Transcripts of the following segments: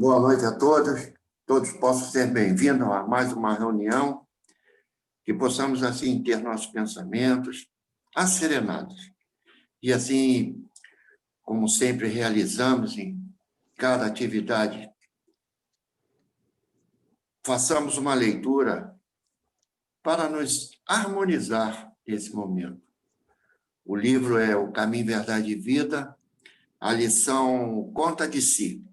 Boa noite a todos. Todos possam ser bem-vindos a mais uma reunião, que possamos, assim, ter nossos pensamentos asserenados. E, assim, como sempre realizamos em cada atividade, façamos uma leitura para nos harmonizar nesse momento. O livro é O Caminho, Verdade e Vida, a lição Conta de Si.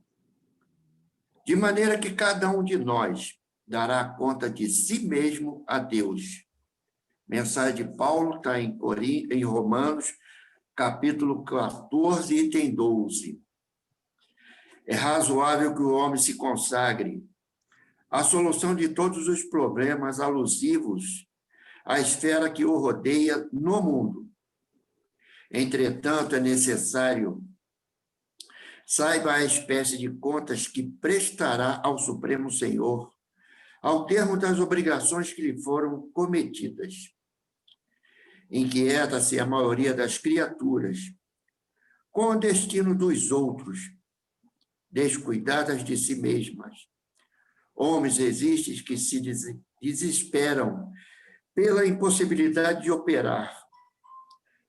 De maneira que cada um de nós dará conta de si mesmo a Deus. Mensagem de Paulo está em Romanos, capítulo 14, item 12. É razoável que o homem se consagre à solução de todos os problemas alusivos à esfera que o rodeia no mundo. Entretanto, é necessário saiba a espécie de contas que prestará ao Supremo Senhor, ao termo das obrigações que lhe foram cometidas. Inquieta-se a maioria das criaturas com o destino dos outros, descuidadas de si mesmas. Homens existem que se desesperam pela impossibilidade de operar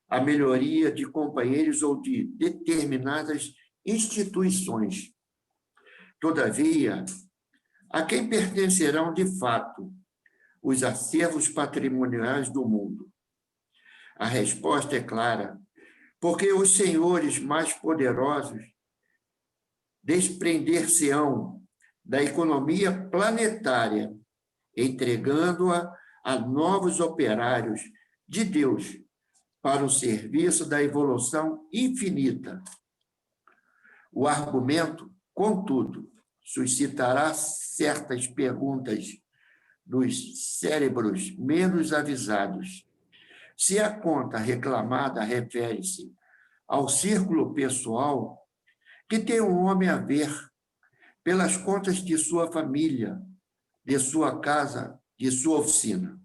a melhoria de companheiros ou de determinadas instituições. Todavia, a quem pertencerão de fato os acervos patrimoniais do mundo? A resposta é clara, porque os senhores mais poderosos desprender-se-ão da economia planetária, entregando-a a novos operários de Deus para o serviço da evolução infinita. O argumento, contudo, suscitará certas perguntas dos cérebros menos avisados. Se a conta reclamada refere-se ao círculo pessoal, que tem um homem a ver pelas contas de sua família, de sua casa, de sua oficina.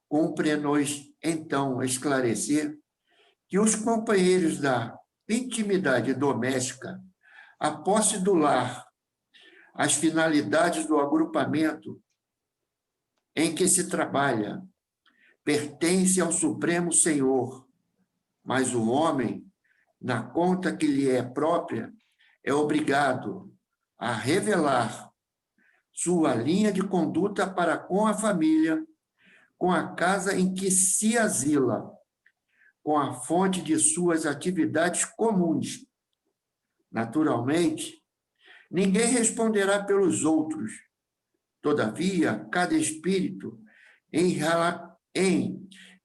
Cumpre-nos, então, esclarecer que os companheiros da intimidade doméstica, a posse do lar, as finalidades do agrupamento em que se trabalha, pertence ao Supremo Senhor, mas o homem, na conta que lhe é própria, é obrigado a revelar sua linha de conduta para com a família, com a casa em que se asila, com a fonte de suas atividades comuns. Naturalmente, ninguém responderá pelos outros. Todavia, cada espírito, em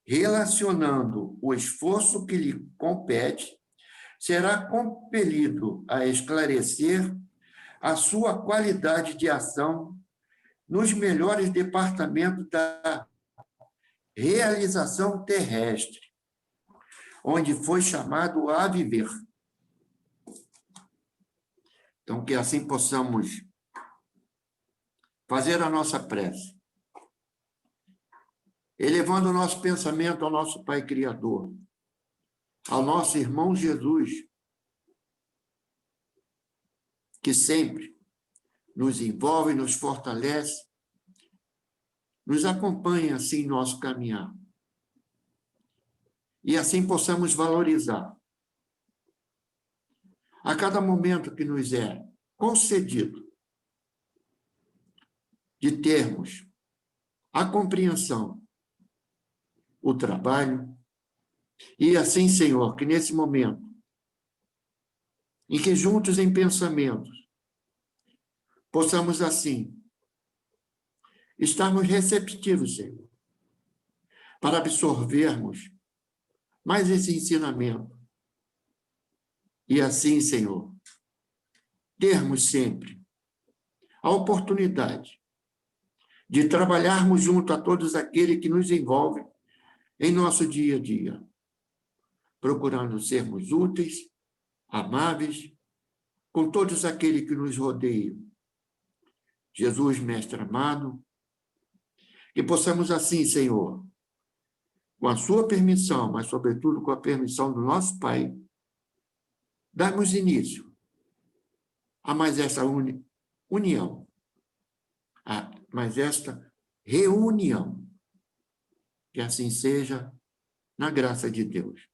relacionando o esforço que lhe compete, será compelido a esclarecer a sua qualidade de ação nos melhores departamentos da realização terrestre, onde foi chamado a viver. Então, que assim possamos fazer a nossa prece, elevando o nosso pensamento ao nosso Pai Criador, ao nosso irmão Jesus, que sempre nos envolve, nos fortalece, nos acompanha assim em nosso caminhar. E assim possamos valorizar a cada momento que nos é concedido de termos a compreensão, o trabalho, e assim, Senhor, que nesse momento, em que juntos em pensamentos, possamos assim estarmos receptivos, Senhor, para absorvermos mais esse ensinamento. E assim, Senhor, termos sempre a oportunidade de trabalharmos junto a todos aqueles que nos envolvem em nosso dia a dia, procurando sermos úteis, amáveis, com todos aqueles que nos rodeiam. Jesus, Mestre amado, que possamos assim, Senhor, com a sua permissão, mas sobretudo com a permissão do nosso Pai, darmos início há mais essa união, há mais esta reunião. Que assim seja, na graça de Deus.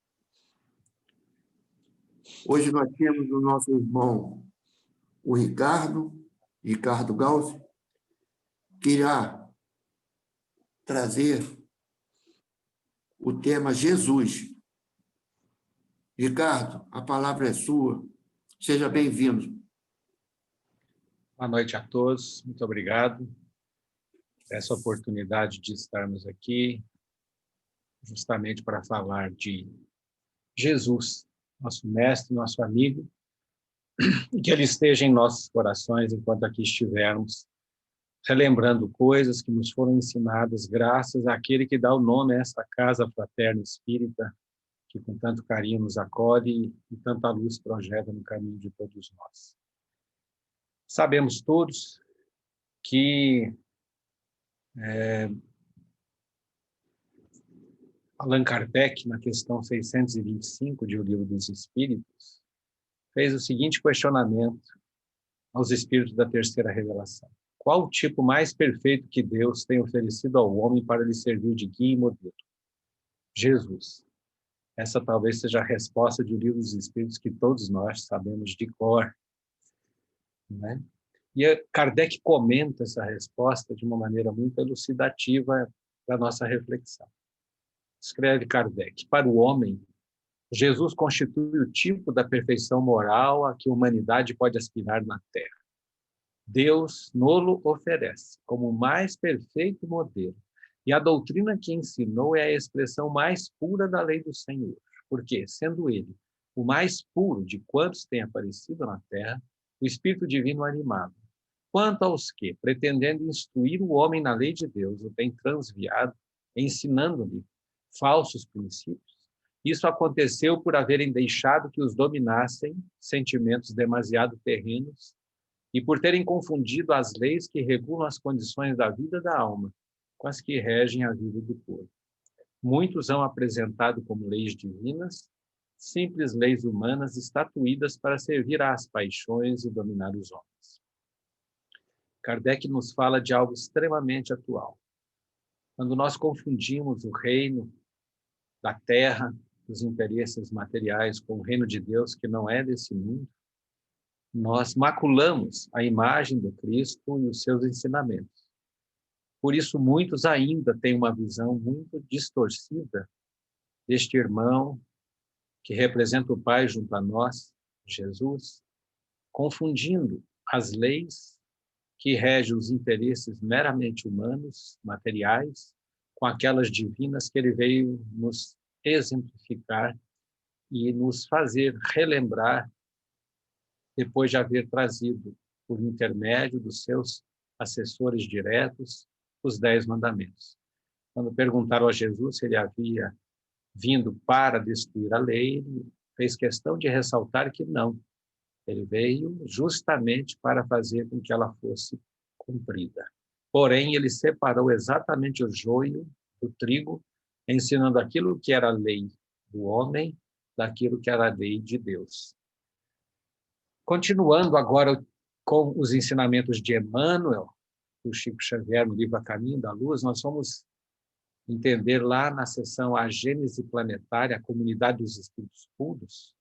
Hoje nós temos o nosso irmão, o Ricardo Gauss, que irá trazer o tema Jesus. Ricardo, a palavra é sua. Seja bem-vindo. Boa noite a todos, muito obrigado por essa oportunidade de estarmos aqui, justamente para falar de Jesus, nosso mestre, nosso amigo, e que ele esteja em nossos corações enquanto aqui estivermos, relembrando coisas que nos foram ensinadas graças àquele que dá o nome a esta casa fraterna espírita, que com tanto carinho nos acolhe e tanta luz projeta no caminho de todos nós. Sabemos todos que Allan Kardec, na questão 625 de O Livro dos Espíritos, fez o seguinte questionamento aos espíritos da terceira revelação: qual o tipo mais perfeito que Deus tem oferecido ao homem para lhe servir de guia e modelo? Jesus. Essa talvez seja a resposta de O Livro dos Espíritos que todos nós sabemos de cor, né? E Kardec comenta essa resposta de uma maneira muito elucidativa para a nossa reflexão. Escreve Kardec: para o homem, Jesus constitui o tipo da perfeição moral a que a humanidade pode aspirar na Terra. Deus nolo oferece como o mais perfeito modelo, e a doutrina que ensinou é a expressão mais pura da lei do Senhor, porque, sendo ele o mais puro de quantos têm aparecido na Terra, o Espírito Divino animado. Quanto aos que, pretendendo instruir o homem na lei de Deus, o têm transviado, ensinando-lhe falsos princípios, isso aconteceu por haverem deixado que os dominassem sentimentos demasiado terrenos e por terem confundido as leis que regulam as condições da vida da alma com as que regem a vida do corpo. Muitos hão apresentado como leis divinas simples leis humanas estatuídas para servir às paixões e dominar os homens. Kardec nos fala de algo extremamente atual. Quando nós confundimos o reino da terra, dos interesses materiais, com o reino de Deus, que não é desse mundo, nós maculamos a imagem do Cristo e os seus ensinamentos. Por isso, muitos ainda têm uma visão muito distorcida deste irmão que representa o Pai junto a nós, Jesus, confundindo as leis que regem os interesses meramente humanos, materiais, com aquelas divinas que ele veio nos exemplificar e nos fazer relembrar, depois de haver trazido, por intermédio dos seus assessores diretos, os 10 mandamentos. Quando perguntaram a Jesus se ele havia vindo para destruir a lei, ele fez questão de ressaltar que não. Ele veio justamente para fazer com que ela fosse cumprida. Porém, ele separou exatamente o joio do trigo, ensinando aquilo que era a lei do homem daquilo que era a lei de Deus. Continuando agora com os ensinamentos de Emmanuel, do Chico Xavier, no livro A Caminho da Luz, nós vamos entender lá na seção A Gênese Planetária, a Comunidade dos Espíritos Puros,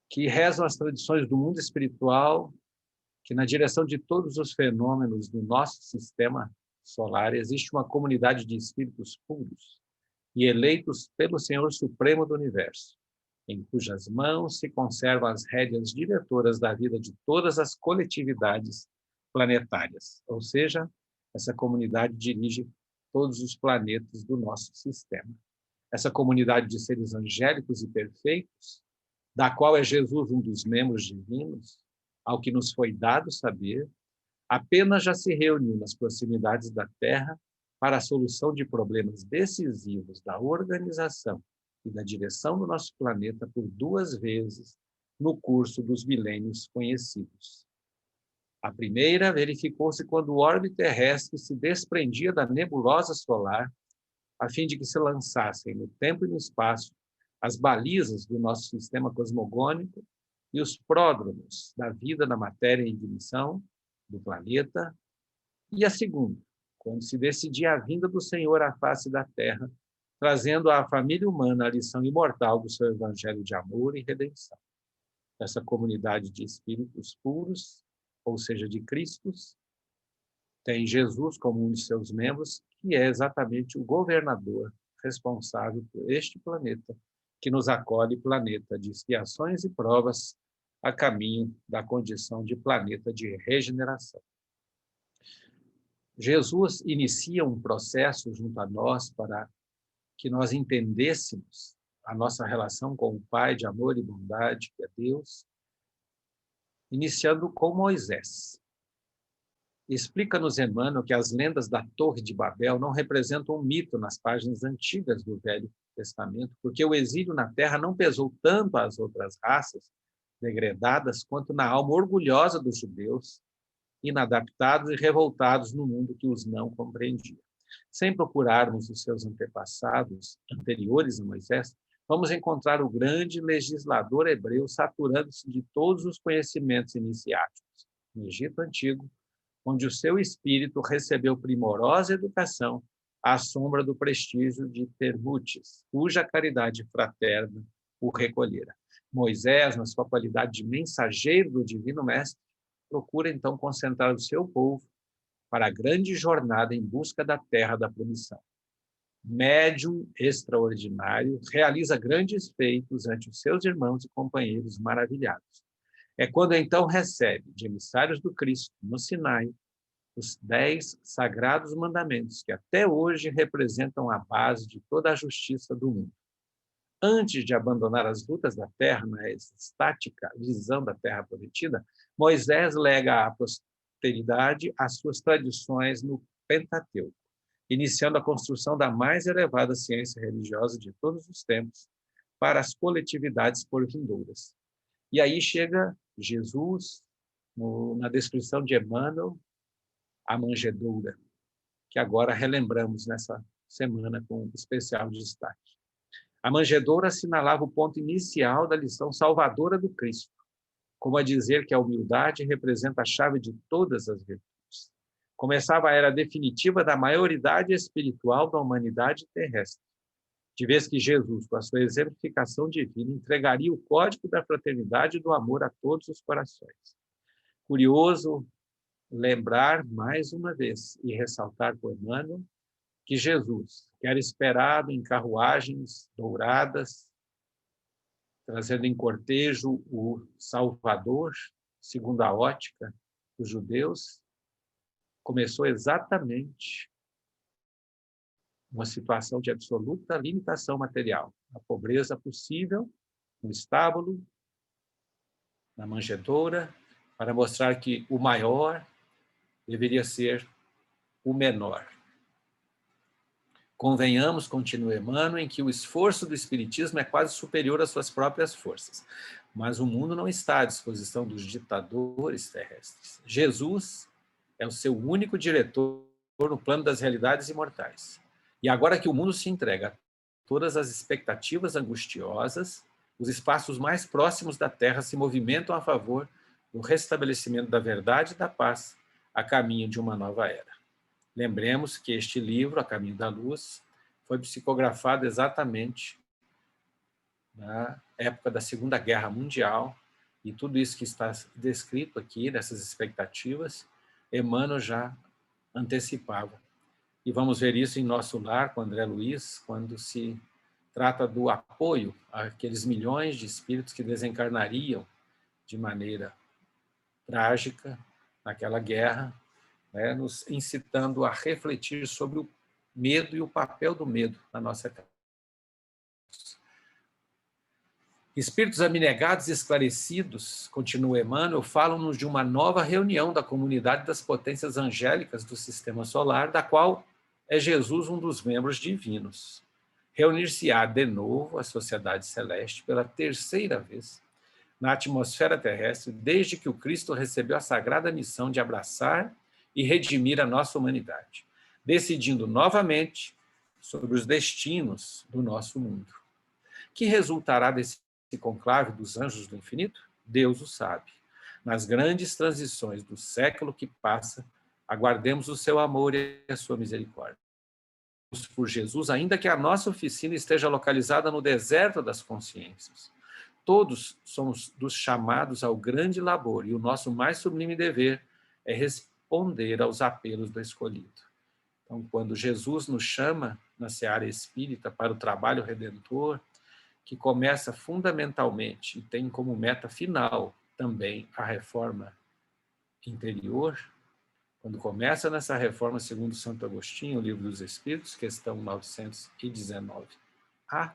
que rezam as tradições do mundo espiritual, que na direção de todos os fenômenos do nosso sistema solar existe uma comunidade de espíritos puros e eleitos pelo Senhor Supremo do Universo, em cujas mãos se conservam as rédeas diretoras da vida de todas as coletividades planetárias, ou seja, essa comunidade dirige todos os planetas do nosso sistema. Essa comunidade de seres angélicos e perfeitos, da qual é Jesus um dos membros divinos, ao que nos foi dado saber, apenas já se reuniu nas proximidades da Terra para a solução de problemas decisivos da organização e da direção do nosso planeta por 2 vezes no curso dos milênios conhecidos. A primeira verificou-se quando o orbe terrestre se desprendia da nebulosa solar, a fim de que se lançassem no tempo e no espaço as balizas do nosso sistema cosmogônico e os pródromos da vida na matéria em dimissão do planeta. E a segunda, quando se decidir a vinda do Senhor à face da terra, trazendo à família humana a lição imortal do seu evangelho de amor e redenção. Essa comunidade de espíritos puros, ou seja, de Cristos, tem Jesus como um de seus membros, que é exatamente o governador responsável por este planeta, que nos acolhe, planeta de expiações e provas, a caminho da condição de planeta de regeneração. Jesus inicia um processo junto a nós para que nós entendêssemos a nossa relação com o Pai de amor e bondade, que é Deus, iniciando com Moisés. Explica-nos Emmanuel que as lendas da Torre de Babel não representam um mito nas páginas antigas do Velho Testamento, porque o exílio na terra não pesou tanto às outras raças degredadas quanto na alma orgulhosa dos judeus, inadaptados e revoltados no mundo que os não compreendia. Sem procurarmos os seus antepassados anteriores a Moisés, vamos encontrar o grande legislador hebreu saturando-se de todos os conhecimentos iniciáticos no Egito Antigo, onde o seu espírito recebeu primorosa educação à sombra do prestígio de Termutes, cuja caridade fraterna o recolhera. Moisés, na sua qualidade de mensageiro do Divino Mestre, procura então concentrar o seu povo para a grande jornada em busca da terra da promissão. Médium extraordinário, realiza grandes feitos ante os seus irmãos e companheiros maravilhados. É quando então recebe de emissários do Cristo no Sinai os 10 sagrados mandamentos que até hoje representam a base de toda a justiça do mundo. Antes de abandonar as lutas da terra na estática visão da terra prometida, Moisés lega à posteridade as suas tradições no Pentateuco, iniciando a construção da mais elevada ciência religiosa de todos os tempos para as coletividades por vindouras. E aí chega Jesus, na descrição de Emmanuel, a manjedoura, que agora relembramos nessa semana com especial destaque. A manjedoura assinalava o ponto inicial da lição salvadora do Cristo, como a dizer que a humildade representa a chave de todas as virtudes. Começava a era definitiva da maioridade espiritual da humanidade terrestre, de vez que Jesus, com a sua exemplificação divina, entregaria o código da fraternidade e do amor a todos os corações. Curioso lembrar mais uma vez e ressaltar por Emmanuel que Jesus, que era esperado em carruagens douradas, trazendo em cortejo o Salvador, segundo a ótica dos judeus, começou exatamente uma situação de absoluta limitação material, a pobreza possível no estábulo, na manjedoura, para mostrar que o maior deveria ser o menor. Convenhamos, continua Emmanuel, em que o esforço do Espiritismo é quase superior às suas próprias forças. Mas o mundo não está à disposição dos ditadores terrestres. Jesus é o seu único diretor no plano das realidades imortais. E agora que o mundo se entrega a todas as expectativas angustiosas, os espaços mais próximos da Terra se movimentam a favor do restabelecimento da verdade e da paz a caminho de uma nova era. Lembremos que este livro, A Caminho da Luz, foi psicografado exatamente na época da Segunda Guerra Mundial, e tudo isso que está descrito aqui, dessas expectativas, Emmanuel já antecipava. E vamos ver isso em nosso lar com André Luiz, quando se trata do apoio àqueles milhões de espíritos que desencarnariam de maneira trágica naquela guerra, né, nos incitando a refletir sobre o medo e o papel do medo na nossa vida. Espíritos abnegados e esclarecidos, continua Emmanuel, falam-nos de uma nova reunião da comunidade das potências angélicas do sistema solar, da qual é Jesus um dos membros divinos. Reunir-se-á de novo a sociedade celeste pela terceira vez na atmosfera terrestre, desde que o Cristo recebeu a sagrada missão de abraçar e redimir a nossa humanidade, decidindo novamente sobre os destinos do nosso mundo. Que resultará desse conclave dos anjos do infinito? Deus o sabe. Nas grandes transições do século que passa, aguardemos o seu amor e a sua misericórdia. Por Jesus, ainda que a nossa oficina esteja localizada no deserto das consciências. Todos somos dos chamados ao grande labor, e o nosso mais sublime dever é responder aos apelos do escolhido. Então, quando Jesus nos chama na seara espírita para o trabalho redentor, que começa fundamentalmente e tem como meta final também a reforma interior, quando começa nessa reforma segundo Santo Agostinho, o Livro dos Espíritos, questão 919a,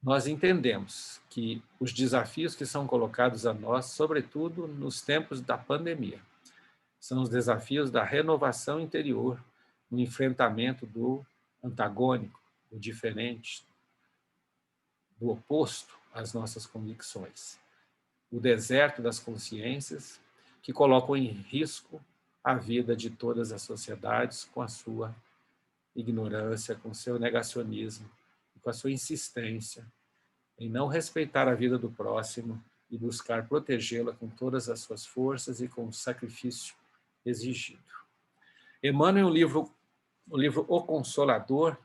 nós entendemos que os desafios que são colocados a nós, sobretudo nos tempos da pandemia, são os desafios da renovação interior, no enfrentamento do antagônico, do diferente, do oposto às nossas convicções. O deserto das consciências que colocam em risco a vida de todas as sociedades com a sua ignorância, com o seu negacionismo, com a sua insistência em não respeitar a vida do próximo e buscar protegê-la com todas as suas forças e com o sacrifício exigido. Emmanuel, o livro O Consolador,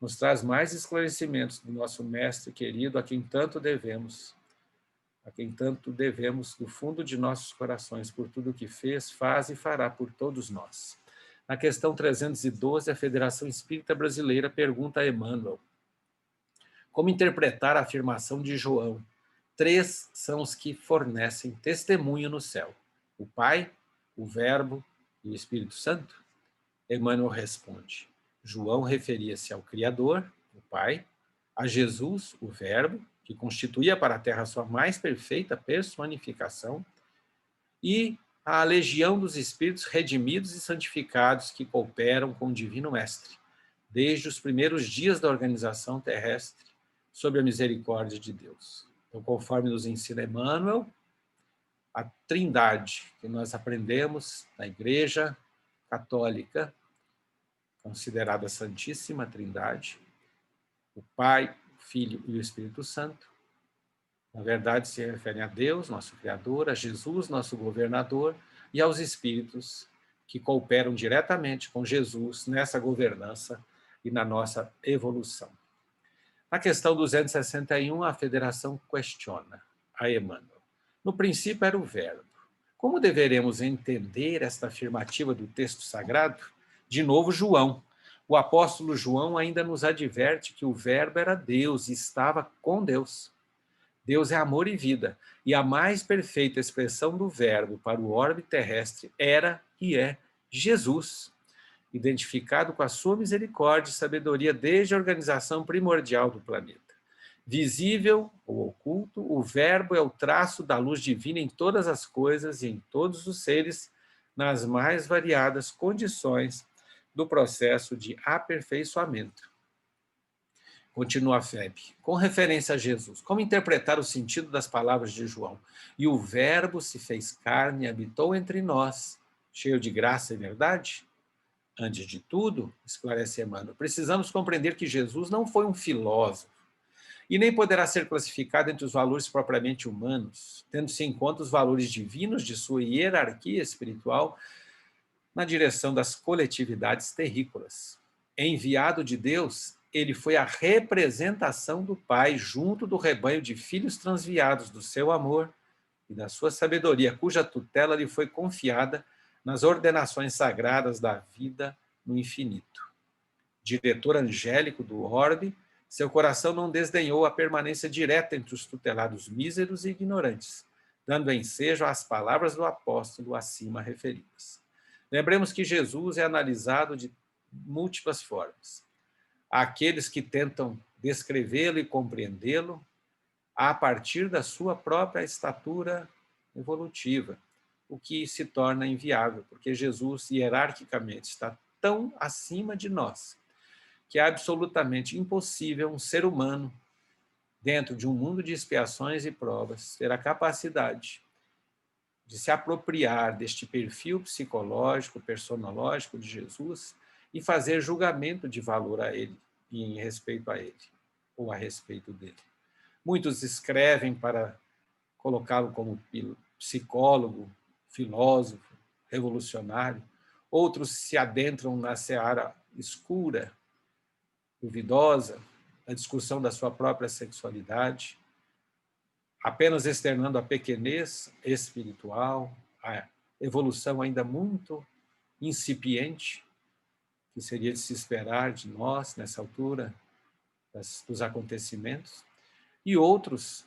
nos traz mais esclarecimentos do nosso mestre querido, a quem tanto devemos do fundo de nossos corações, por tudo que fez, faz e fará por todos nós. Na questão 312, a Federação Espírita Brasileira pergunta a Emmanuel: como interpretar a afirmação de João? 3 são os que fornecem testemunho no céu: o Pai, o Verbo e o Espírito Santo? Emmanuel responde: João referia-se ao Criador, o Pai, a Jesus, o Verbo, que constituía para a Terra a sua mais perfeita personificação, e à legião dos espíritos redimidos e santificados que cooperam com o Divino Mestre, desde os primeiros dias da organização terrestre, sob a misericórdia de Deus. Então, conforme nos ensina Emmanuel, a trindade que nós aprendemos na Igreja Católica, considerada a Santíssima Trindade, o Pai, o Filho e o Espírito Santo, na verdade se referem a Deus, nosso Criador, a Jesus, nosso Governador, e aos Espíritos que cooperam diretamente com Jesus nessa governança e na nossa evolução. Na questão 261, a Federação questiona a Emmanuel: no princípio era o Verbo. Como deveremos entender esta afirmativa do texto sagrado? De novo, João. O apóstolo João ainda nos adverte que o Verbo era Deus e estava com Deus. Deus é amor e vida, e a mais perfeita expressão do Verbo para o orbe terrestre era e é Jesus, identificado com a sua misericórdia e sabedoria desde a organização primordial do planeta. Visível ou oculto, o Verbo é o traço da luz divina em todas as coisas e em todos os seres, nas mais variadas condições do processo de aperfeiçoamento. Continua a FEB. Com referência a Jesus, como interpretar o sentido das palavras de João? E o Verbo se fez carne e habitou entre nós, cheio de graça e verdade? Antes de tudo, esclarece Emmanuel, precisamos compreender que Jesus não foi um filósofo e nem poderá ser classificado entre os valores propriamente humanos, tendo-se em conta os valores divinos de sua hierarquia espiritual na direção das coletividades terrícolas. Enviado de Deus, ele foi a representação do Pai junto do rebanho de filhos transviados do seu amor e da sua sabedoria, cuja tutela lhe foi confiada nas ordenações sagradas da vida no infinito. Diretor angélico do orbe, seu coração não desdenhou a permanência direta entre os tutelados míseros e ignorantes, dando ensejo às palavras do apóstolo acima referidas. Lembremos que Jesus é analisado de múltiplas formas. Há aqueles que tentam descrevê-lo e compreendê-lo a partir da sua própria estatura evolutiva, o que se torna inviável, porque Jesus hierarquicamente está tão acima de nós que é absolutamente impossível um ser humano, dentro de um mundo de expiações e provas, ter a capacidade de se apropriar deste perfil psicológico, personológico de Jesus e fazer julgamento de valor a ele e em respeito a ele, ou a respeito dele. Muitos escrevem para colocá-lo como psicólogo, filósofo, revolucionário. Outros se adentram na seara escura, duvidosa, na discussão da sua própria sexualidade, apenas externando a pequenez espiritual, a evolução ainda muito incipiente, que seria de se esperar de nós nessa altura dos acontecimentos, e outros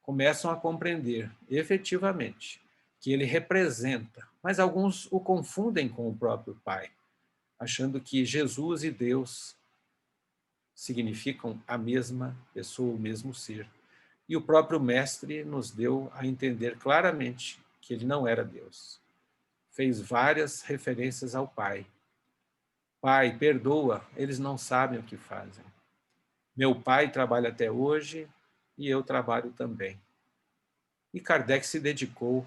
começam a compreender efetivamente que ele representa, mas alguns o confundem com o próprio Pai, achando que Jesus e Deus significam a mesma pessoa, o mesmo ser. E o próprio Mestre nos deu a entender claramente que ele não era Deus. Fez várias referências ao Pai. Pai, perdoa, eles não sabem o que fazem. Meu pai trabalha até hoje e eu trabalho também. E Kardec se dedicou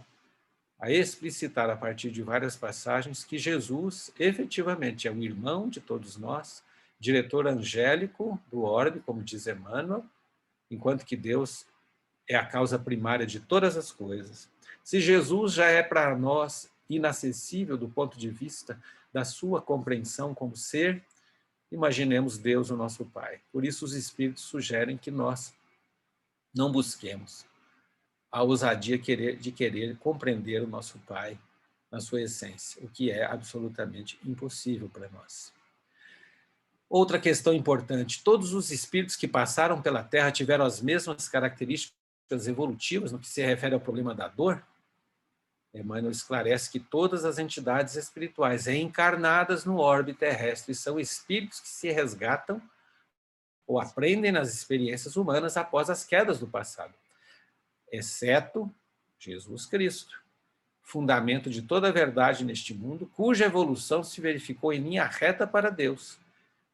a explicitar a partir de várias passagens que Jesus efetivamente é o irmão de todos nós, diretor angélico do orbe, como diz Emmanuel, enquanto que Deus é a causa primária de todas as coisas. Se Jesus já é para nós inacessível do ponto de vista da sua compreensão como ser, imaginemos Deus, o nosso Pai. Por isso os Espíritos sugerem que nós não busquemos a ousadia de querer compreender o nosso Pai na sua essência, o que é absolutamente impossível para nós. Outra questão importante, todos os espíritos que passaram pela Terra tiveram as mesmas características evolutivas no que se refere ao problema da dor? Emmanuel esclarece que todas as entidades espirituais reencarnadas no orbe terrestre são espíritos que se resgatam ou aprendem nas experiências humanas após as quedas do passado, exceto Jesus Cristo, fundamento de toda a verdade neste mundo, cuja evolução se verificou em linha reta para Deus,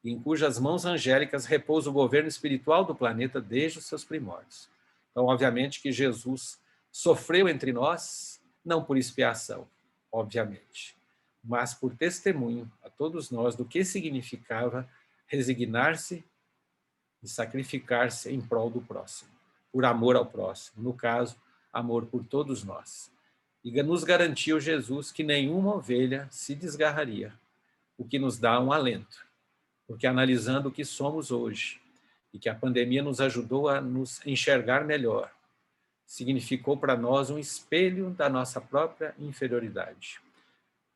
e em cujas mãos angélicas repousa o governo espiritual do planeta desde os seus primórdios. Então, obviamente que Jesus sofreu entre nós, não por expiação, obviamente, mas por testemunho a todos nós do que significava resignar-se e sacrificar-se em prol do próximo, por amor ao próximo, no caso, amor por todos nós. E nos garantiu Jesus que nenhuma ovelha se desgarraria, o que nos dá um alento, porque analisando o que somos hoje, e que a pandemia nos ajudou a nos enxergar melhor, significou para nós um espelho da nossa própria inferioridade.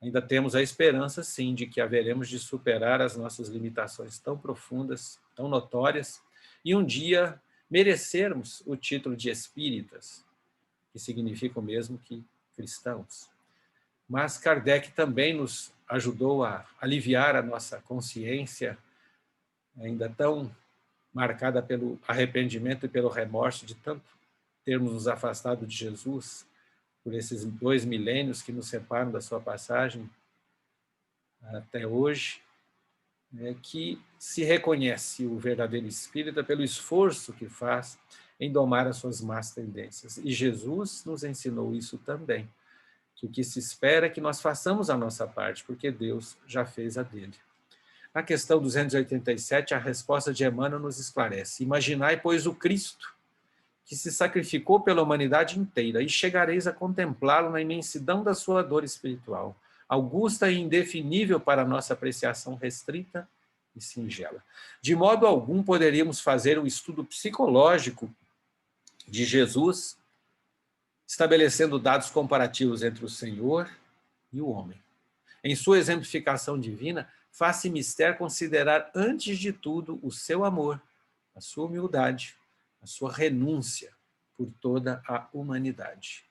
Ainda temos a esperança, sim, de que haveremos de superar as nossas limitações tão profundas, tão notórias, e um dia merecermos o título de espíritas, que significa o mesmo que cristãos. Mas Kardec também nos ajudou a aliviar a nossa consciência, ainda tão marcada pelo arrependimento e pelo remorso de tanto termos nos afastado de Jesus por esses 2 milênios que nos separam da sua passagem até hoje, que se reconhece o verdadeiro espírita pelo esforço que faz em domar as suas más tendências. E Jesus nos ensinou isso também, que o que se espera é que nós façamos a nossa parte, porque Deus já fez a dele. Na questão 287, a resposta de Emmanuel nos esclarece: imaginai, pois, o Cristo, que se sacrificou pela humanidade inteira, e chegareis a contemplá-lo na imensidão da sua dor espiritual, augusta e indefinível para a nossa apreciação restrita e singela. De modo algum poderíamos fazer um estudo psicológico de Jesus, estabelecendo dados comparativos entre o Senhor e o homem. Em sua exemplificação divina, faz-se mister considerar antes de tudo o seu amor, a sua humildade, a sua renúncia por toda a humanidade.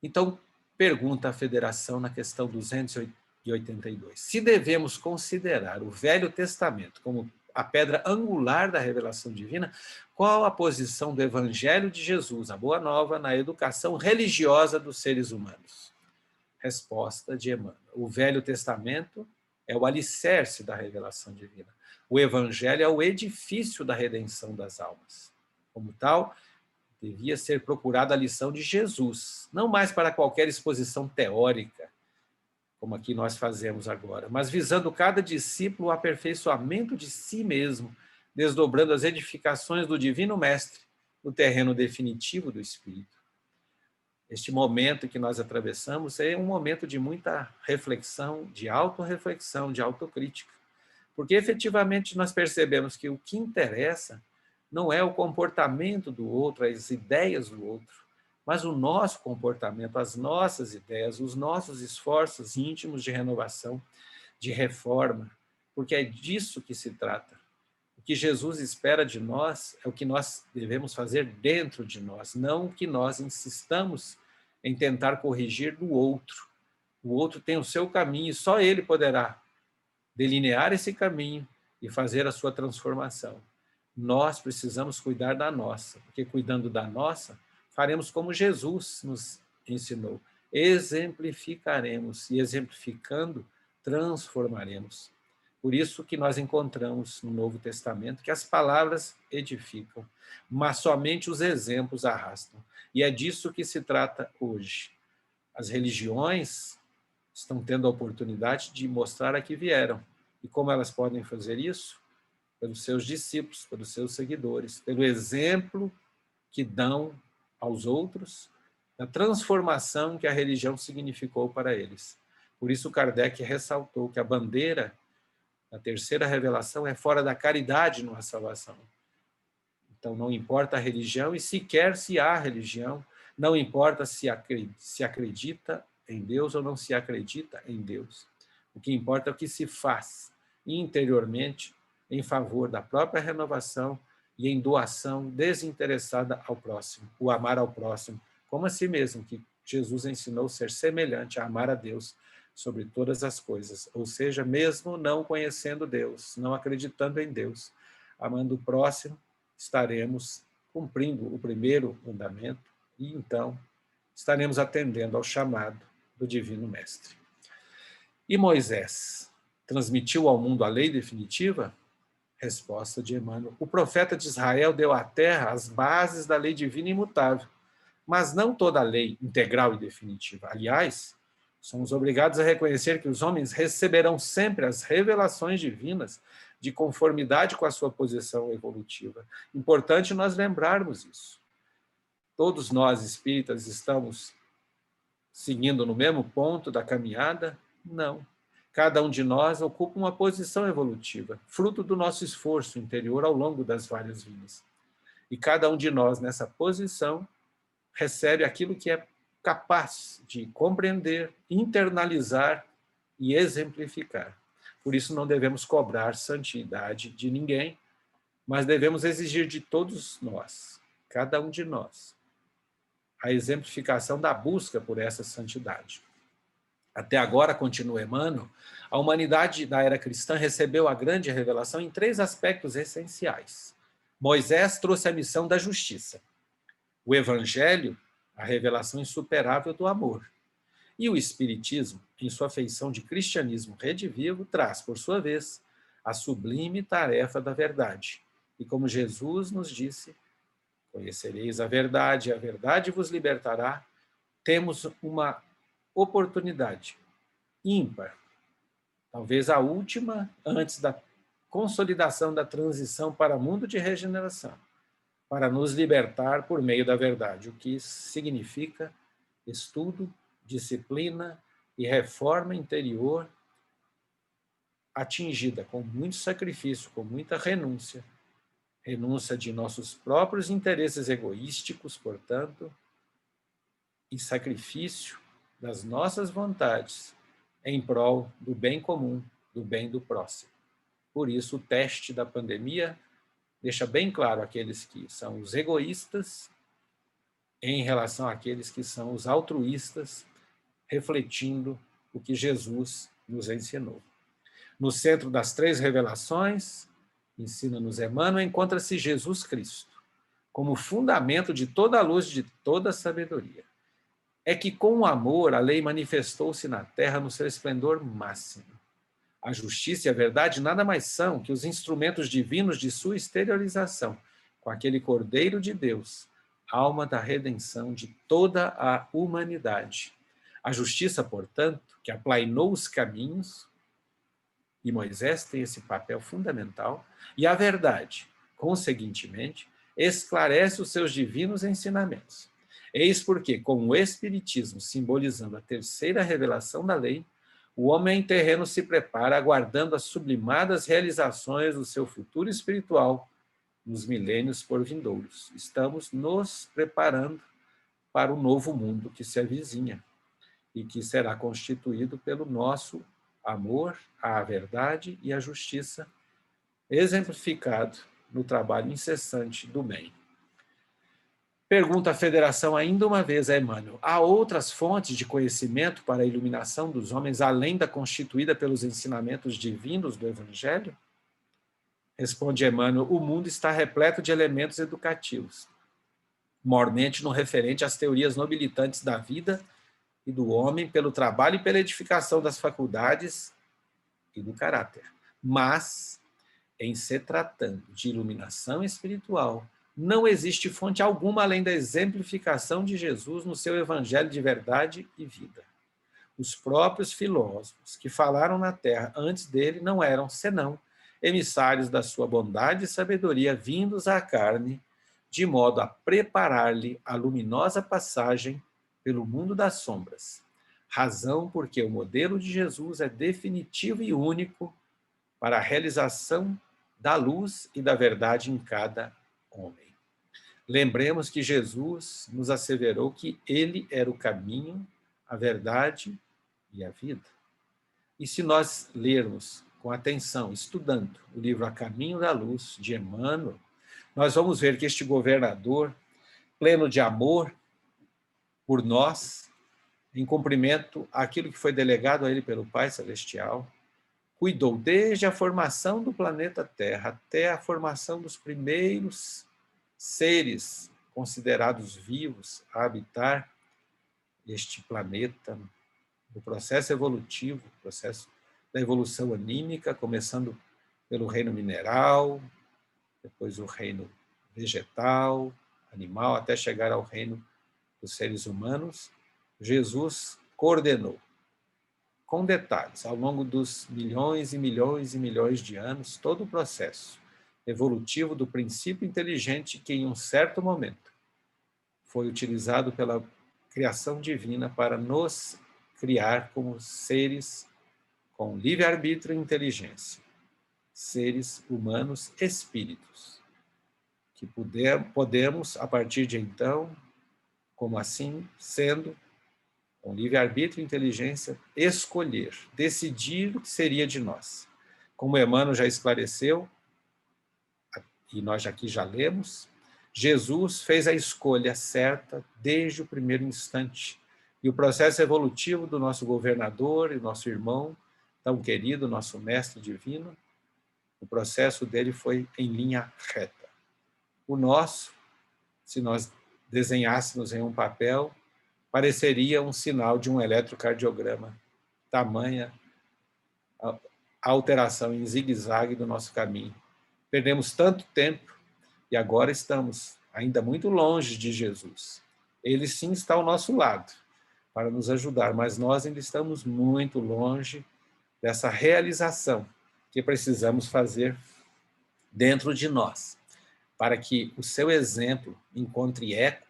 Então, pergunta a Federação na questão 282. Se devemos considerar o Velho Testamento como a pedra angular da revelação divina, qual a posição do Evangelho de Jesus, a Boa Nova, na educação religiosa dos seres humanos? Resposta de Emmanuel: o Velho Testamento é o alicerce da revelação divina. O Evangelho é o edifício da redenção das almas. Como tal, devia ser procurada a lição de Jesus, não mais para qualquer exposição teórica, como aqui nós fazemos agora, mas visando cada discípulo o aperfeiçoamento de si mesmo, desdobrando as edificações do Divino Mestre no terreno definitivo do Espírito. Este momento que nós atravessamos é um momento de muita reflexão, de autorreflexão, de autocrítica. Porque efetivamente nós percebemos que o que interessa não é o comportamento do outro, as ideias do outro, mas o nosso comportamento, as nossas ideias, os nossos esforços íntimos de renovação, de reforma, porque é disso que se trata. O que Jesus espera de nós é o que nós devemos fazer dentro de nós, não o que nós insistamos em tentar corrigir do outro. O outro tem o seu caminho e só ele poderá delinear esse caminho e fazer a sua transformação. Nós precisamos cuidar da nossa, porque cuidando da nossa, faremos como Jesus nos ensinou. Exemplificaremos e exemplificando, transformaremos. Por isso que nós encontramos no Novo Testamento que as palavras edificam, mas somente os exemplos arrastam. E é disso que se trata hoje. As religiões estão tendo a oportunidade de mostrar a que vieram. E como elas podem fazer isso? Pelos seus discípulos, pelos seus seguidores, pelo exemplo que dão aos outros, da transformação que a religião significou para eles. Por isso Kardec ressaltou que a bandeira da terceira revelação é fora da caridade não há salvação. Então não importa a religião e sequer se há religião, não importa se acredita em Deus ou não se acredita em Deus. O que importa é o que se faz interiormente em favor da própria renovação e em doação desinteressada ao próximo, o amar ao próximo, como a si mesmo, que Jesus ensinou ser semelhante a amar a Deus sobre todas as coisas, ou seja, mesmo não conhecendo Deus, não acreditando em Deus, amando o próximo, estaremos cumprindo o primeiro mandamento e então estaremos atendendo ao chamado do Divino Mestre. E Moisés transmitiu ao mundo a lei definitiva? Resposta de Emmanuel. O profeta de Israel deu à terra as bases da lei divina imutável, mas não toda a lei integral e definitiva. Aliás, somos obrigados a reconhecer que os homens receberão sempre as revelações divinas de conformidade com a sua posição evolutiva. Importante nós lembrarmos isso. Todos nós, espíritas, estamos seguindo no mesmo ponto da caminhada? Não. Cada um de nós ocupa uma posição evolutiva, fruto do nosso esforço interior ao longo das várias vidas. E cada um de nós, nessa posição, recebe aquilo que é capaz de compreender, internalizar e exemplificar. Por isso não devemos cobrar santidade de ninguém, mas devemos exigir de todos nós, cada um de nós, a exemplificação da busca por essa santidade. Até agora, continua Emmanuel, a humanidade da era cristã recebeu a grande revelação em 3 aspectos essenciais. Moisés trouxe a missão da justiça. O Evangelho, a revelação insuperável do amor. E o Espiritismo, em sua feição de cristianismo redivivo, traz, por sua vez, a sublime tarefa da verdade. E como Jesus nos disse, conhecereis a verdade vos libertará, temos uma oportunidade ímpar, talvez a última antes da consolidação da transição para o mundo de regeneração, para nos libertar por meio da verdade, o que significa estudo, disciplina e reforma interior atingida com muito sacrifício, com muita renúncia, renúncia de nossos próprios interesses egoísticos, portanto, e sacrifício das nossas vontades em prol do bem comum, do bem do próximo. Por isso, o teste da pandemia deixa bem claro aqueles que são os egoístas em relação àqueles que são os altruístas, refletindo o que Jesus nos ensinou. No centro das 3 revelações, ensina-nos Emmanuel, encontra-se Jesus Cristo, como fundamento de toda a luz, de toda a sabedoria. É que com o amor a lei manifestou-se na terra no seu esplendor máximo. A justiça e a verdade nada mais são que os instrumentos divinos de sua exteriorização, com aquele Cordeiro de Deus, alma da redenção de toda a humanidade. A justiça, portanto, que aplainou os caminhos, e Moisés tem esse papel fundamental, e a verdade, conseguintemente, esclarece os seus divinos ensinamentos. Eis porque, com o Espiritismo simbolizando a terceira revelação da lei, o homem em terreno se prepara, aguardando as sublimadas realizações do seu futuro espiritual nos milênios por vindouros. Estamos nos preparando para o novo mundo que se avizinha e que será constituído pelo nosso amor à verdade e à justiça, exemplificado no trabalho incessante do bem. Pergunta a Federação ainda uma vez a Emmanuel: há outras fontes de conhecimento para a iluminação dos homens além da constituída pelos ensinamentos divinos do Evangelho? Responde Emmanuel: o mundo está repleto de elementos educativos, mormente no referente às teorias nobilitantes da vida e do homem pelo trabalho e pela edificação das faculdades e do caráter. Mas, em se tratando de iluminação espiritual, não existe fonte alguma além da exemplificação de Jesus no seu evangelho de verdade e vida. Os próprios filósofos que falaram na terra antes dele não eram senão emissários da sua bondade e sabedoria vindos à carne, de modo a preparar-lhe a luminosa passagem pelo mundo das sombras. Razão porque o modelo de Jesus é definitivo e único para a realização da luz e da verdade em cada homem. Lembremos que Jesus nos asseverou que ele era o caminho, a verdade e a vida. E se nós lermos com atenção, estudando o livro A Caminho da Luz, de Emmanuel, nós vamos ver que este governador, pleno de amor por nós, em cumprimento àquilo que foi delegado a ele pelo Pai Celestial, cuidou desde a formação do planeta Terra até a formação dos primeiros seres considerados vivos a habitar este planeta, no processo evolutivo, processo da evolução anímica, começando pelo reino mineral, depois o reino vegetal, animal, até chegar ao reino dos seres humanos. Jesus coordenou, com detalhes, ao longo dos milhões e milhões e milhões de anos, todo o processo evolutivo do princípio inteligente que, em um certo momento, foi utilizado pela criação divina para nos criar como seres com livre-arbítrio e inteligência, seres humanos espíritos, que podemos, a partir de então, como assim sendo, com livre-arbítrio e inteligência, escolher, decidir o que seria de nós. Como Emmanuel já esclareceu, e nós aqui já lemos, Jesus fez a escolha certa desde o primeiro instante. E o processo evolutivo do nosso governador e nosso irmão, tão querido, nosso mestre divino, o processo dele foi em linha reta. O nosso, se nós desenhássemos em um papel, pareceria um sinal de um eletrocardiograma, tamanha a alteração em zigue-zague do nosso caminho. Perdemos tanto tempo e agora estamos ainda muito longe de Jesus. Ele sim está ao nosso lado para nos ajudar, mas nós ainda estamos muito longe dessa realização que precisamos fazer dentro de nós, para que o seu exemplo encontre eco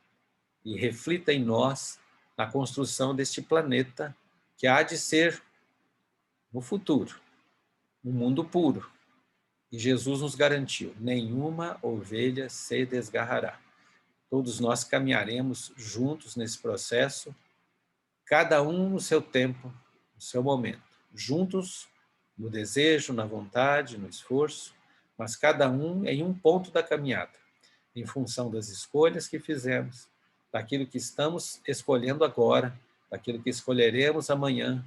e reflita em nós na construção deste planeta que há de ser, no futuro, um mundo puro. E Jesus nos garantiu: nenhuma ovelha se desgarrará. Todos nós caminharemos juntos nesse processo, cada um no seu tempo, no seu momento, juntos no desejo, na vontade, no esforço, mas cada um em um ponto da caminhada, em função das escolhas que fizemos, daquilo que estamos escolhendo agora, daquilo que escolheremos amanhã,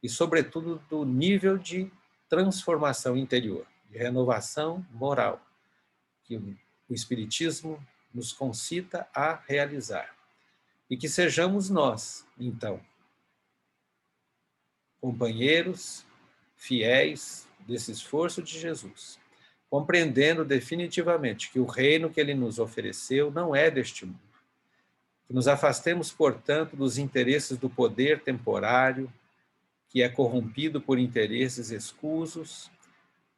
e, sobretudo, do nível de transformação interior, de renovação moral, que o Espiritismo nos concita a realizar. E que sejamos nós, então, companheiros fiéis desse esforço de Jesus, compreendendo definitivamente que o reino que ele nos ofereceu não é deste mundo. Que nos afastemos, portanto, dos interesses do poder temporário, que é corrompido por interesses escusos,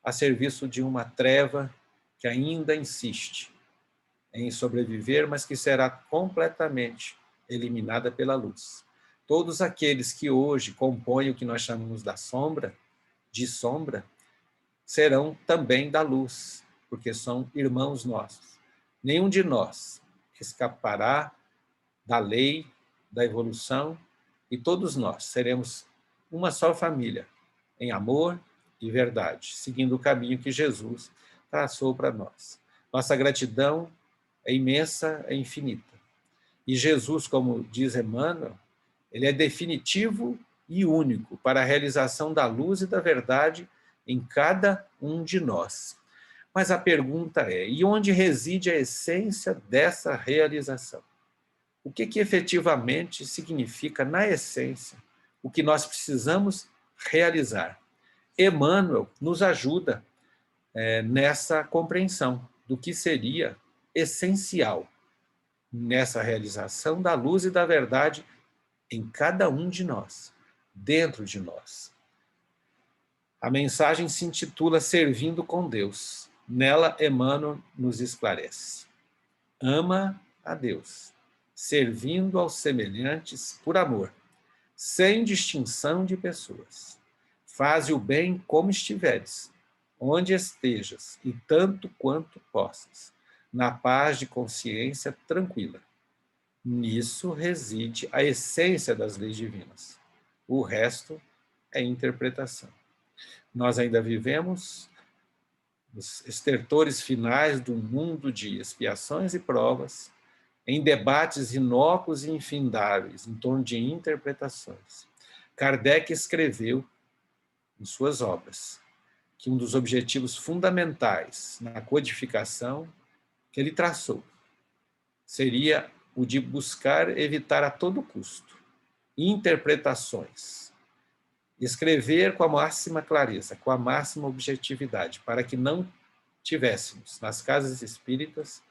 a serviço de uma treva que ainda insiste em sobreviver, mas que será completamente eliminada pela luz. Todos aqueles que hoje compõem o que nós chamamos de sombra, serão também da luz, porque são irmãos nossos. Nenhum de nós escapará da lei, da evolução, e todos nós seremos uma só família, em amor e verdade, seguindo o caminho que Jesus traçou para nós. Nossa gratidão é imensa, é infinita. E Jesus, como diz Emmanuel, ele é definitivo e único para a realização da luz e da verdade em cada um de nós. Mas a pergunta é, e onde reside a essência dessa realização? O que efetivamente significa, na essência, o que nós precisamos realizar? Emmanuel nos ajuda nessa compreensão do que seria essencial nessa realização da luz e da verdade em cada um de nós, dentro de nós. A mensagem se intitula Servindo com Deus. Nela, Emmanuel nos esclarece. Ama a Deus, servindo aos semelhantes por amor, sem distinção de pessoas. Faze o bem como estiveres, onde estejas, e tanto quanto possas, na paz de consciência tranquila. Nisso reside a essência das leis divinas. O resto é interpretação. Nós ainda vivemos os estertores finais do mundo de expiações e provas, em debates inócuos e infindáveis em torno de interpretações. Kardec escreveu em suas obras que um dos objetivos fundamentais na codificação que ele traçou seria o de buscar evitar a todo custo interpretações. Escrever com a máxima clareza, com a máxima objetividade, para que não tivéssemos, nas casas espíritas,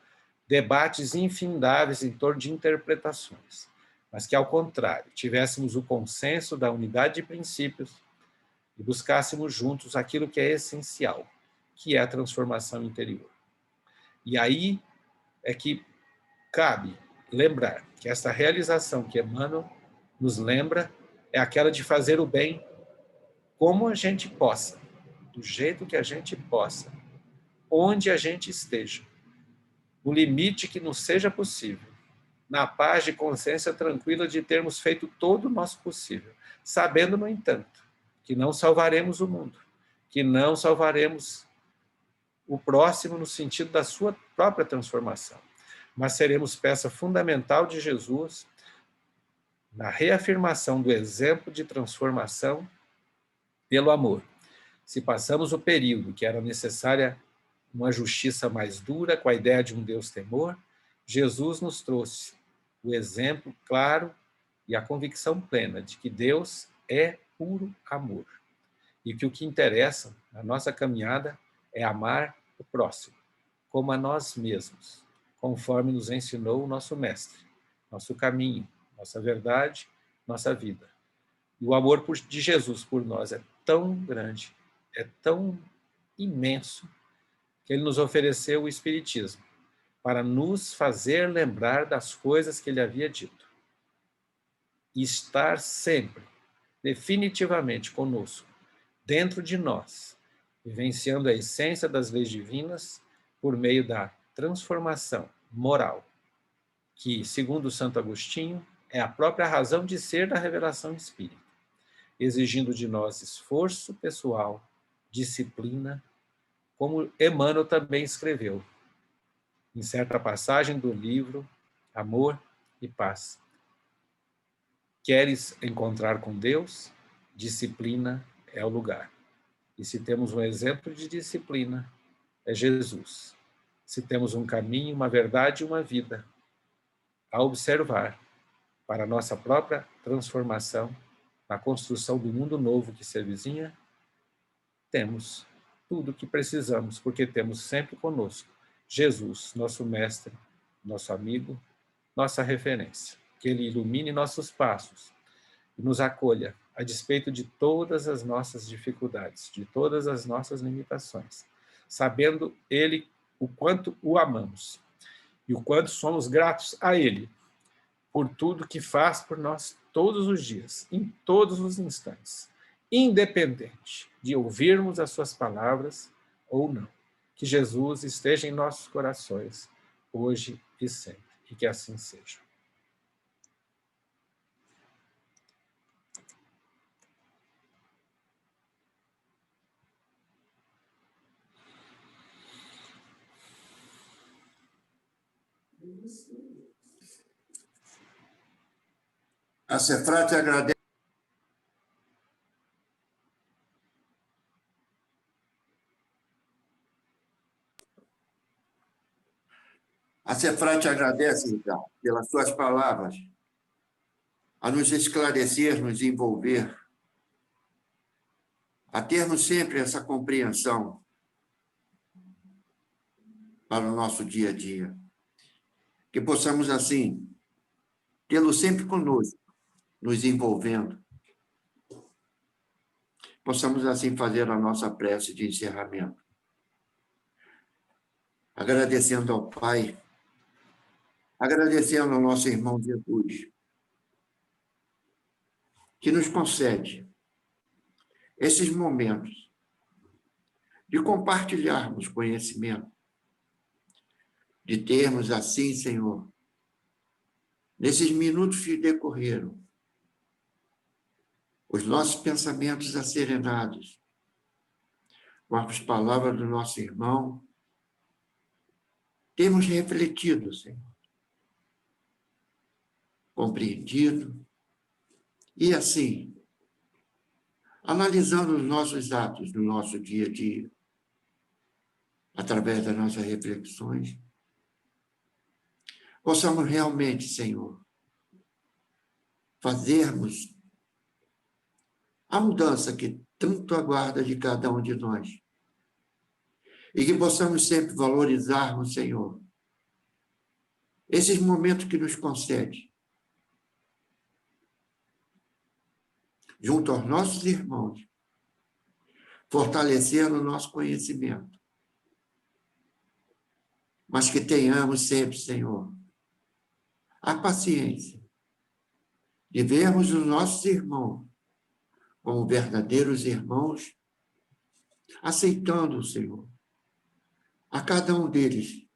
debates infindáveis em torno de interpretações, mas que, ao contrário, tivéssemos o consenso da unidade de princípios e buscássemos juntos aquilo que é essencial, que é a transformação interior. E aí é que cabe lembrar que essa realização que Emmanuel nos lembra é aquela de fazer o bem como a gente possa, do jeito que a gente possa, onde a gente esteja, no limite que nos seja possível, na paz de consciência tranquila de termos feito todo o nosso possível, sabendo, no entanto, que não salvaremos o mundo, que não salvaremos o próximo no sentido da sua própria transformação, mas seremos peça fundamental de Jesus na reafirmação do exemplo de transformação pelo amor. Se passamos o período que era necessária uma justiça mais dura, com a ideia de um Deus temor, Jesus nos trouxe o exemplo claro e a convicção plena de que Deus é puro amor e que o que interessa na nossa caminhada é amar o próximo, como a nós mesmos, conforme nos ensinou o nosso Mestre, nosso caminho, nossa verdade, nossa vida. E o amor de Jesus por nós é tão grande, é tão imenso, que ele nos ofereceu o Espiritismo, para nos fazer lembrar das coisas que ele havia dito. E estar sempre, definitivamente conosco, dentro de nós, vivenciando a essência das leis divinas por meio da transformação moral, que, segundo Santo Agostinho, é a própria razão de ser da revelação espírita, exigindo de nós esforço pessoal, disciplina, como Emmanuel também escreveu, em certa passagem do livro Amor e Paz. Queres encontrar com Deus? Disciplina é o lugar. E se temos um exemplo de disciplina, é Jesus. Se temos um caminho, uma verdade e uma vida a observar para a nossa própria transformação, na construção do mundo novo que se avizinha, temos tudo o que precisamos, porque temos sempre conosco Jesus, nosso mestre, nosso amigo, nossa referência. Que ele ilumine nossos passos e nos acolha a despeito de todas as nossas dificuldades, de todas as nossas limitações, sabendo ele o quanto o amamos e o quanto somos gratos a Ele por tudo que faz por nós todos os dias, em todos os instantes, independente de ouvirmos as suas palavras ou não. Que Jesus esteja em nossos corações, hoje e sempre, e que assim seja. A Cefrate agradece. A Cefrate agradece, então, pelas suas palavras, a nos esclarecer, nos envolver, a termos sempre essa compreensão para o nosso dia a dia. Que possamos, assim, tê-lo sempre conosco, nos envolvendo. Possamos, assim, fazer a nossa prece de encerramento. Agradecendo ao Pai, agradecendo ao nosso irmão Jesus, que nos concede esses momentos de compartilharmos conhecimento, de termos assim, Senhor, nesses minutos que decorreram, os nossos pensamentos asserenados, com as palavras do nosso irmão, temos refletido, Senhor, compreendido, e assim, analisando os nossos atos no nosso dia a dia, através das nossas reflexões, possamos realmente, Senhor, fazermos a mudança que tanto aguarda de cada um de nós. E que possamos sempre valorizarmos, Senhor, esses momentos que nos concede, junto aos nossos irmãos, fortalecendo o nosso conhecimento. Mas que tenhamos sempre, Senhor, a paciência de vermos os nossos irmãos como verdadeiros irmãos, aceitando, Senhor, a cada um deles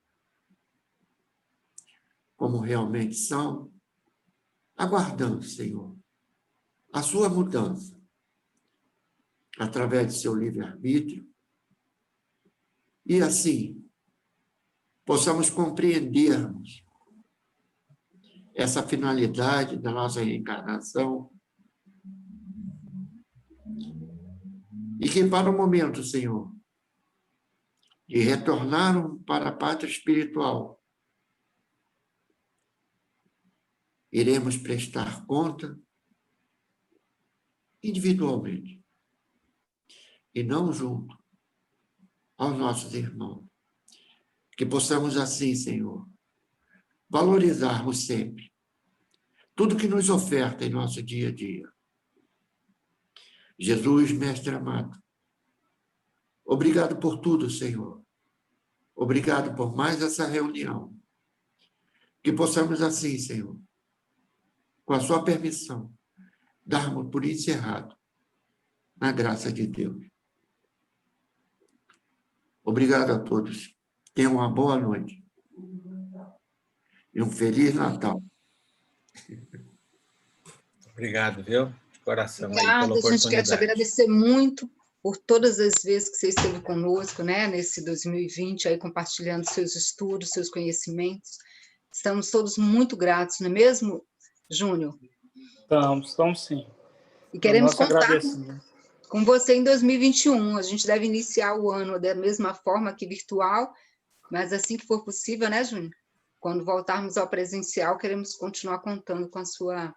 como realmente são, aguardando, Senhor, a sua mudança através de seu livre-arbítrio e assim possamos compreendermos essa finalidade da nossa reencarnação e que para o momento, Senhor, de retornar para a pátria espiritual, iremos prestar conta individualmente e não junto aos nossos irmãos. Que possamos assim, Senhor, valorizarmos sempre tudo que nos oferta em nosso dia a dia. Jesus, Mestre amado, obrigado por tudo, Senhor. Obrigado por mais essa reunião. Que possamos assim, Senhor, com a sua permissão, darmos por encerrado, na graça de Deus. Obrigado a todos. Tenham uma boa noite. E um Feliz Natal. Obrigado, viu? De coração aí Obrigada, pela a gente quer te oportunidade. agradecer muito por todas as vezes que você esteve conosco, né, nesse 2020, aí compartilhando seus estudos, seus conhecimentos. Estamos todos muito gratos, não é mesmo, Júnior? Estamos sim. E queremos Nosso contar agradecimento. com você em 2021. A gente deve iniciar o ano da mesma forma que virtual, mas assim que for possível, né, Júnior? Quando voltarmos ao presencial, queremos continuar contando com a sua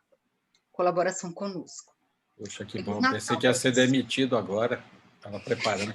colaboração conosco. Poxa, que Feliz bom. Natal Pensei que ia pra ser você. demitido agora. Estava preparando